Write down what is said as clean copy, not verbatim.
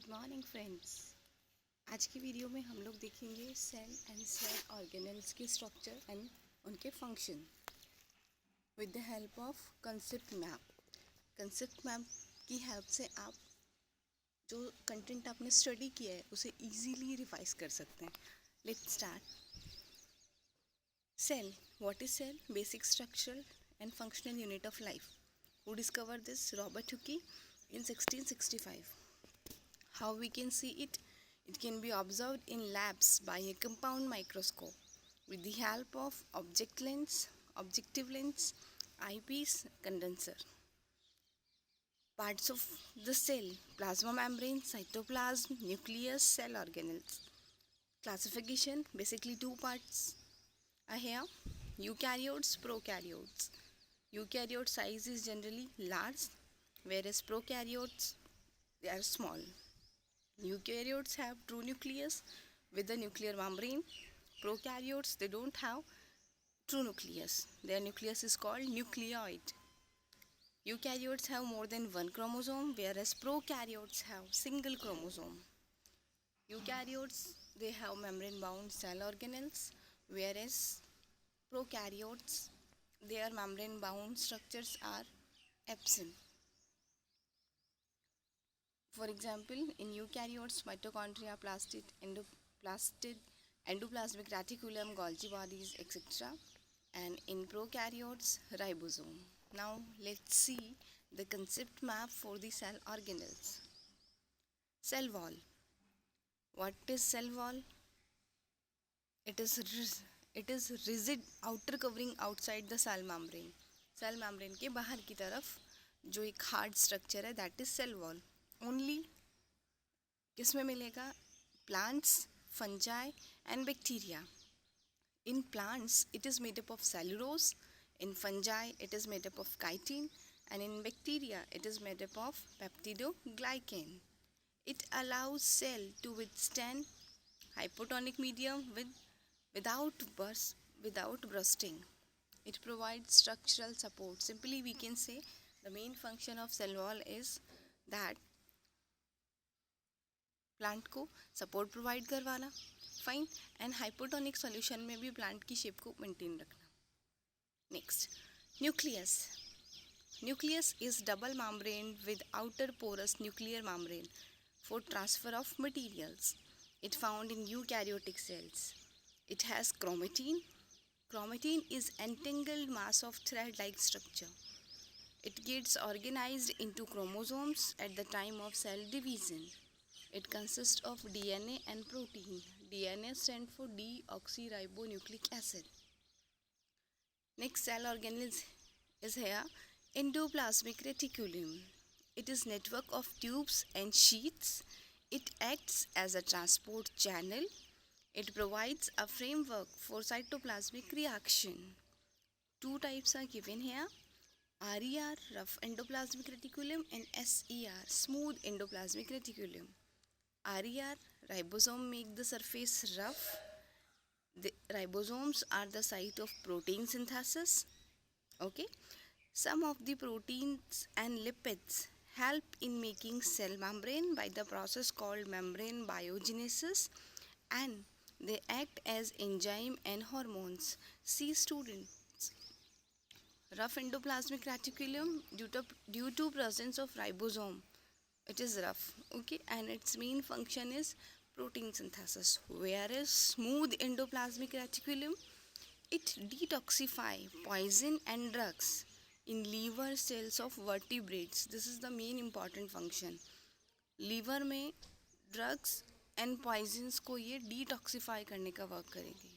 Good morning friends. आज की video में हम लोग देखेंगे सेल एंड सेल ऑर्गेनेल्स के स्ट्रक्चर एंड उनके function with the help of concept map. Concept map की हेल्प से आप जो कंटेंट आपने स्टडी किया है उसे इजीली रिवाइज कर सकते हैं। Let's start. Cell, what is cell? Basic structural and functional unit of life. Who discovered this? Robert Hooke in 1665. How we can see it? It can be observed in labs by a compound microscope with the help of objective lens, eyepiece, condenser. Parts of the cell: plasma membrane, cytoplasm, nucleus, cell organelles. Classification: basically two parts are here: eukaryotes, prokaryotes. Eukaryote size is generally large, whereas prokaryotes, they are small. Eukaryotes have true nucleus with a nuclear membrane. Prokaryotes, they don't have true nucleus. Their nucleus is called nucleoid. Eukaryotes have more than one chromosome, whereas prokaryotes have single chromosome. Eukaryotes, they have membrane-bound cell organelles, whereas prokaryotes, their membrane-bound structures are absent. For example, in eukaryotes, mitochondria, endoplasmic reticulum, Golgi bodies, etc. And in prokaryotes, ribosome. Now let's see the concept map for the cell organelles. Cell wall. What is cell wall? It is rigid outer covering outside the cell membrane. Cell membrane के बाहर की तरफ जो एक hard structure है, that is cell wall. Only किस में मिलेगा? Plants, fungi and bacteria. In plants it is made up of cellulose, in fungi it is made up of chitin, and in bacteria it is made up of peptidoglycan. It allows cell to withstand hypotonic medium without bursting. It provides structural support. Simply we can say the main function of cell wall is that plant को support provide करवाना, fine, and hypotonic solution में भी plant की shape को maintain रखना. Next, nucleus. Nucleus is double membraned with outer porous nuclear membrane for transfer of materials. It found in eukaryotic cells. It has chromatin. Chromatin is entangled mass of thread-like structure. It gets organized into chromosomes at the time of cell division. It consists of DNA and protein. DNA stands for deoxyribonucleic acid. Next cell organelle is here. Endoplasmic reticulum. It is network of tubes and sheaths. It acts as a transport channel. It provides a framework for cytoplasmic reaction. Two types are given here: RER, rough endoplasmic reticulum, and SER, smooth endoplasmic reticulum. RER, ribosome make the surface rough. The ribosomes are the site of protein synthesis. Okay. Some of the proteins and lipids help in making cell membrane by the process called membrane biogenesis, and they act as enzyme and hormones. See students, rough endoplasmic reticulum, due to presence of ribosome, it is rough, okay, and its main function is protein synthesis. Whereas smooth endoplasmic reticulum, it detoxify poison and drugs in liver cells of vertebrates. This is the main important function. Liver में drugs and poisons को ये detoxify करने का work करेगी.